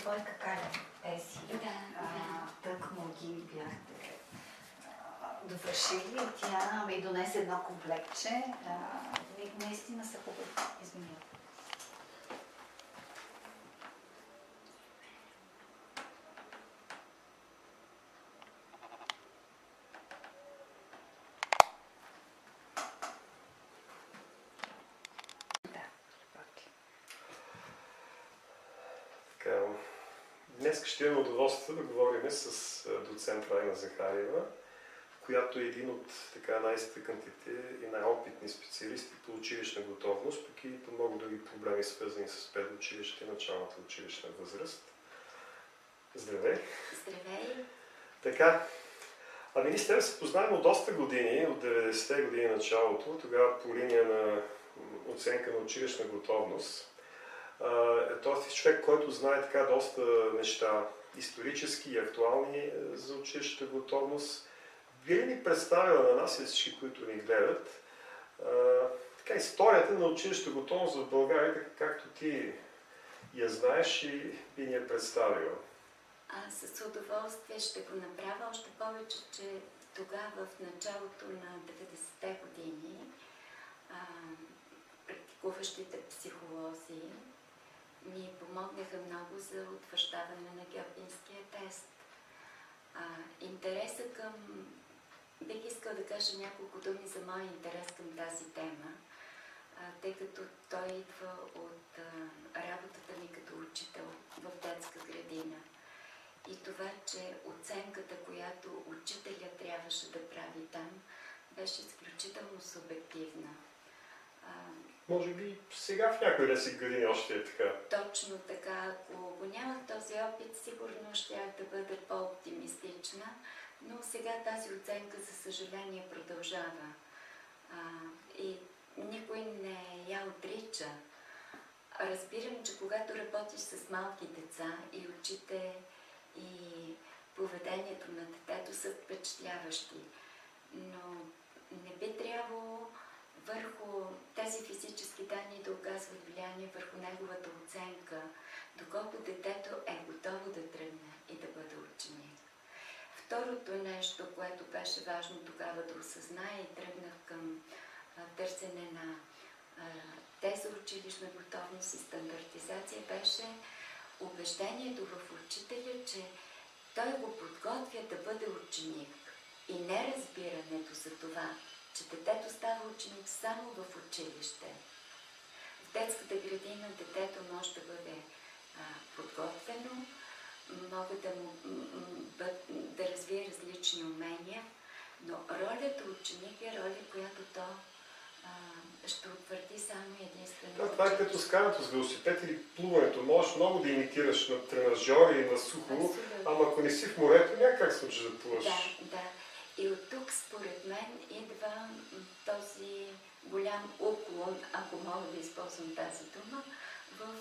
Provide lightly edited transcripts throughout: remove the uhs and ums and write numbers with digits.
твоята Каля Еси. Тъкмо ги бяхте довършили. Тя ми донесе едно комплектче. Наистина са хубави. Извинявам. Днес ще имаме удоволствие да говорим с доцент Райна Захариева, която е един от най-изтъкнатите и най-опитни специалисти по училищна готовност, пък и по много други проблеми, свързани с предучилище и началната училищна възраст. Здравей! Здравей! Така, ние с теб се познаваме от доста години, от 90-те години началото, тогава по линия на оценка на училищна готовност. Тоест си човек, който знае така доста неща, исторически и актуални за училищната готовност. Би ли ни представила на нас и всички, които ни гледат, историята на училищната готовност в България, както ти я знаеш и би ни я представила? С удоволствие ще го направя, още повече, че тогава в началото на 90-те години практикуващите психолози ми помогнаха много за утвърждаване на Гьопинския тест. Интереса към... Бих искала да кажа няколко думи за моя интерес към тази тема, тъй като той идва от работата ми като учител в детска градина. И това, че оценката, която учителя трябваше да прави там, беше изключително субективна. Може би сега в някои детски градини още е така. Точно така. Ако го нямах този опит, сигурно щях да бъда по-оптимистична, но сега тази оценка, за съжаление, продължава. И никой не я отрича. Разбирам, че когато работиш с малки деца и очите и поведението на детето са впечатляващи, но не би трябвало върху тези физически данни да оказват влияние върху неговата оценка, доколко детето е готово да тръгне и да бъде ученик. Второто нещо, което беше важно тогава да осъзная и тръгнах към търсене на теза училищна готовност и стандартизация, беше убеждението в учителя, че той го подготвя да бъде ученик и неразбирането за това, че детето става ученик само в училище. В детската градина детето може да бъде подготвено, може да развие различни умения, но ролята ученик е роля, която то ще утвърди само единствено. Това е като скарането с велосипед или плуването. Можеш много да имитираш на тренажер и на сухо, ама ако не си в морето, някак се учиш да плуваш. Да. И от тук, според мен, идва този голям уклон, ако мога да използвам тази дума, в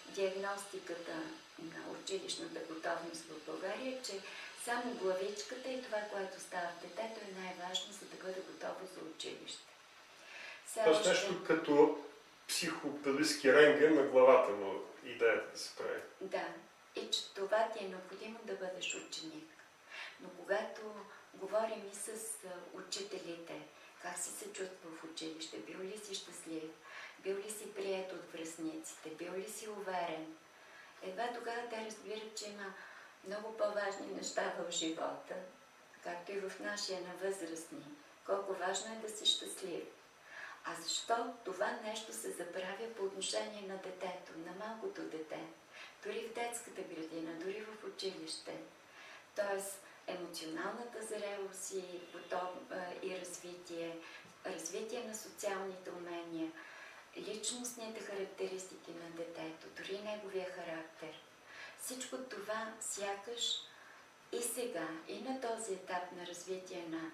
диагностиката на училищната готовност в България, че само главичката и това, което става в детето, е най-важно, за да бъде готово за училище. Тоест нещо като психопедагогически рентген на главата му, идеята да се прави. Да, и че това ти е необходимо да бъдеш ученик. Но когато говорим и с учителите, как си се чувства в училище, бил ли си щастлив, бил ли си приет от връстниците, бил ли си уверен, едва тогава те разбират, че има много по-важни неща в живота, както и в нашия на възрастни. Колко важно е да си щастлив. А защо това нещо се забравя по отношение на детето, на малкото дете, дори в детската градина, дори в училище? Тоест, емоционалната зрелост и развитие на социалните умения, личностните характеристики на детето, дори неговия характер. Всичко това сякаш и сега, и на този етап на развитие на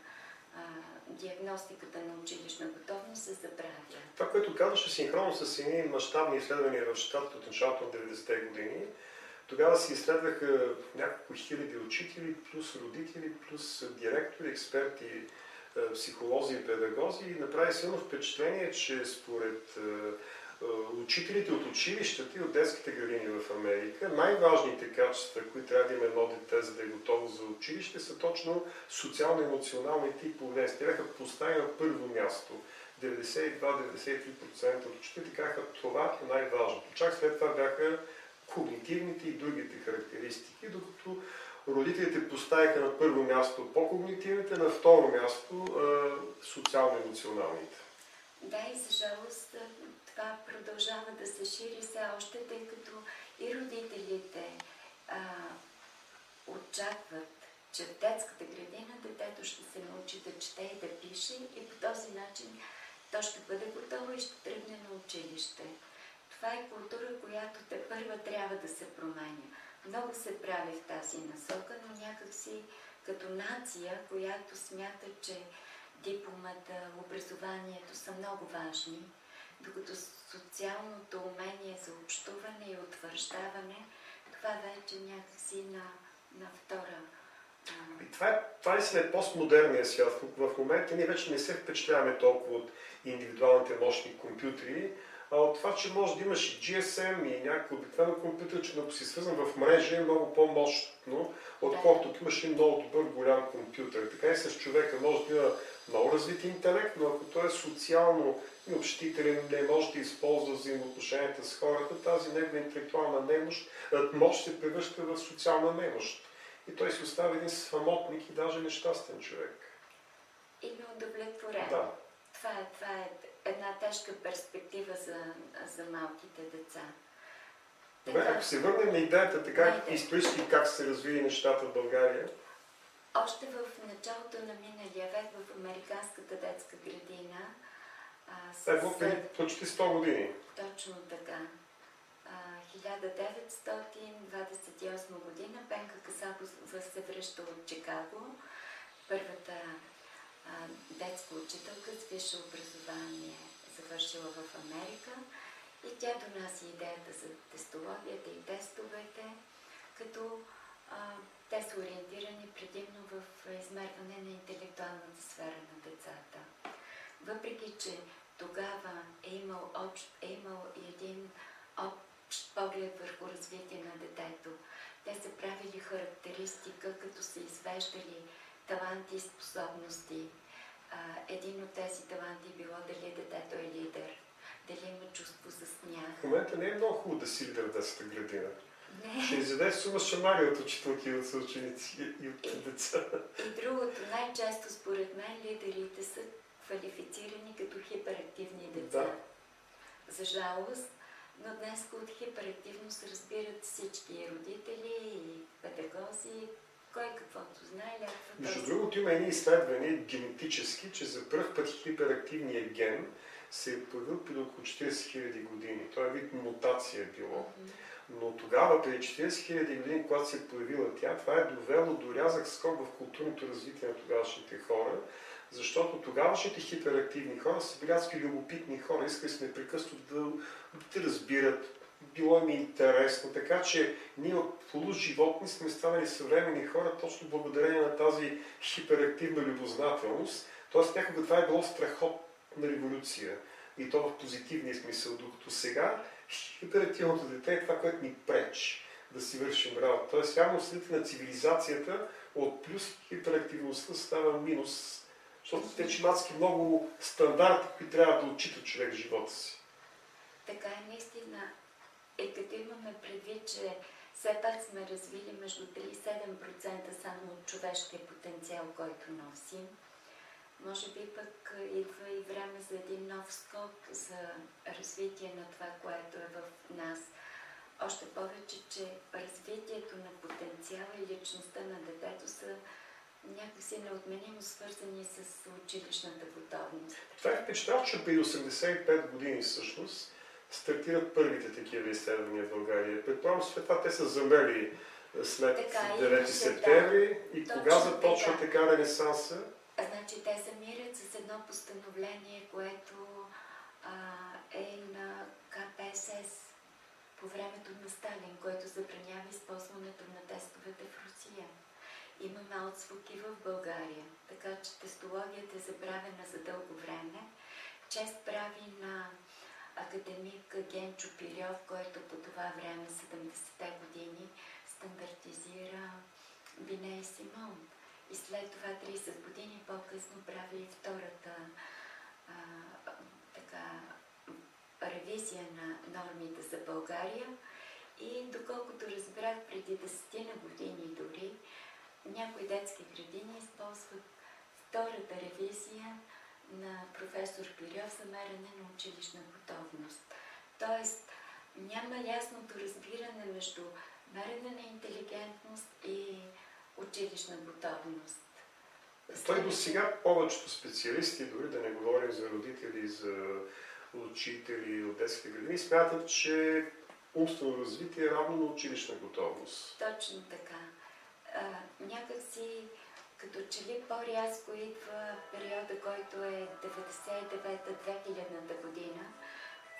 диагностиката на училищна готовност се забравя. Това, което казваше синхронно с едни мащабни изследвания в щатите от началото на 90-те години, тогава се изследваха няколко хиляди учители, плюс родители, плюс директори, експерти, психолози и педагози и направи силно впечатление, че според учителите от училищата и от детските градини в Америка, най-важните качества, които трябва да има едно дете, за да е готово за училище, са точно социално-емоционалните и поведенски. Те бяха поставени на първо място. 92-93% от учителите казаха, това е най-важното. Чак след това бяха когнитивните и другите характеристики, докато родителите поставиха на първо място по-когнитивните, на второ място социално-емоционалните. Да, и за жалост това продължава да се шири все още, тъй като и родителите очакват, че в детската градина детето ще се научи да чете и да пише и по този начин то ще бъде готово и ще тръгне на училище. Това е култура, която тепърва трябва да се променя. Много се прави в тази насока, но някакси като нация, която смята, че дипломата, образованието са много важни, докато социалното умение за общуване и утвърждаване, това вече някакси на втора. Това е след постмодерния свят. В момента ние вече не се впечатляваме толкова от индивидуалните мощни компютри, а от това, че може да имаш и GSM и някакъв обикновен компютър, че ако си свързан в мрежа е много по-мощно, отколкото имаш и много добър голям компютър. Така и с човека може да има много развит интелект, но ако той е социално и общителен, не може да използва взаимоотношенията с хората, тази негова интелектуална мощ се превръща в социална немощ. И той си остава един самотник и даже нещастен човек. И неудовлетворен. Да. Това е една тежка перспектива за малките деца. Добре, ако се върнем на идеята така исторически как се развили нещата в България. Още в началото на миналия век в американската детска градина преди почти 100 години. Точно така. 1928 година Пенка Касабова се връща от Чикаго. Първата детска учителка с висше образование завършила в Америка и тя донася идеята за тестологията и тестовете, като те са ориентирани предимно в измерване на интелектуалната сфера на децата. Въпреки че тогава е имал и един общ поглед върху развитие на детето, те са правили характеристика, като са извеждали таланти и способности. Един от тези таланти било дали детето е лидер, дали има чувство за смях. В момента не е много хубаво да си лидер в детската градина. Не. Ще изяде сума шамари от учителки, от съученици и от деца. И другото, най-често според мен лидерите са квалифицирани като хиперактивни деца. Да. За жалост, но днес от хиперактивност разбират всички родители и педагози, кой каквото знае. Между другото има едни изследвания генетически, че за първ път хиперактивният ген се е появил преди около 40 000 години. Това е вид мутация е било. Но тогава, преди 40 000 години, когато се е появила тя, това е довело до рязък скок в културното развитие на тогавашните хора, защото тогавашните хиперактивни хора са били адски любопитни хора, искали се непрекъснато да разбират, било им интересно, така че ние от полуживотни сме станали съвременни хора точно благодарение на тази хиперактивна любознателност. Тоест някога това е било страхотна революция и то в позитивния смисъл, докато сега хиперактивното дете е това, което ни пречи да си вършим работа. Тоест явно следите на цивилизацията от плюс хиперактивността става минус, защото те чимацки много стандарти, които трябва да отчита човек в живота си. Така е наистина. И като имаме предвид, че все пак сме развили между 3 и 7% само от човешкия потенциал, който носим, може би пък идва и време за един нов скок за развитие на това, което е в нас. Още повече, че развитието на потенциала и личността на детето са някакси неотменимо свързани с училищната готовност. Това е впечатляващо, че преди 85 години всъщност стартират първите такива изследвания в България. Предполагам, след това те са замели след 9 септември и кога започва така ренесанса? Значи те замират с едно постановление, което е на КПСС по времето на Сталин, който забранява използването на тестовете в Русия. Имаме отзвуки в България, така че тестологията е забравена за дълго време. Чест прави на академик Генчо Пирьов, който по това време, 70-те години, стандартизира Бине и Симон. И след това 30 години по-късно прави втората ревизия на нормите за България. И доколкото разбрах, преди 10 години дори, някои детски градини използват втората ревизия на професор Пирьов за мерене на училищна готовност. Тоест, няма ясното разбиране между мерене на интелигентност и училищна готовност. Той до сега повечето специалисти, дори да не говорим за родители, за учители от детските градини, смятат, че умствено развитие е равно на училищна готовност. Точно така. Някакси като че ли по-рязко идва периода, който е 99-2000 година,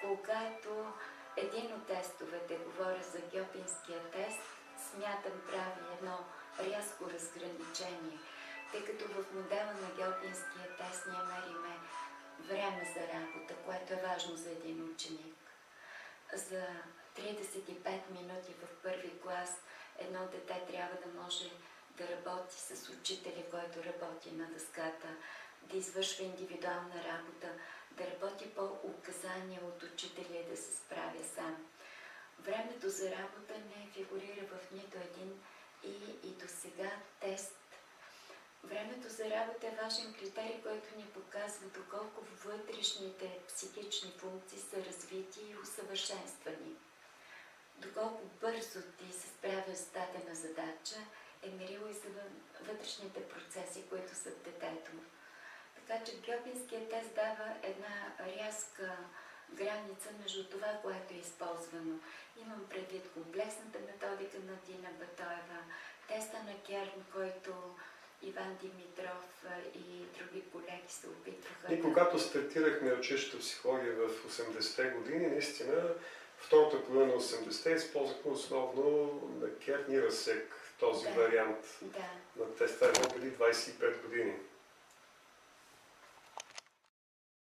когато един от тестовете, говоря за Гьопинския тест, смятам прави едно рязко разграничение, тъй като в модела на Гьопинския тест ние мериме време за работа, което е важно за един ученик. За 35 минути в първи клас едно дете трябва да може да работи с учителя, който работи на дъската, да извършва индивидуална работа, да работи по указания от учителя и да се справя сам. Времето за работа не фигурира в нито един и до сега тест. Времето за работа е важен критерий, който ни показва доколко вътрешните психични функции са развити и усъвършенствани. Доколко бързо ти се справяш с дадена задача, е мерило и за вътрешните процеси, които са в детето. Така че Гьопинският тест дава една рязка граница между това, което е използвано. Имам предвид комплексната методика на Дина Батоева, теста на Керн, който Иван Димитров и други колеги се опитваха. И когато стартирахме училищната психология в 80-те години, наистина втората половина на 80-те използвахме основно на Керн и Расек този вариант на теста, едно преди 25 години.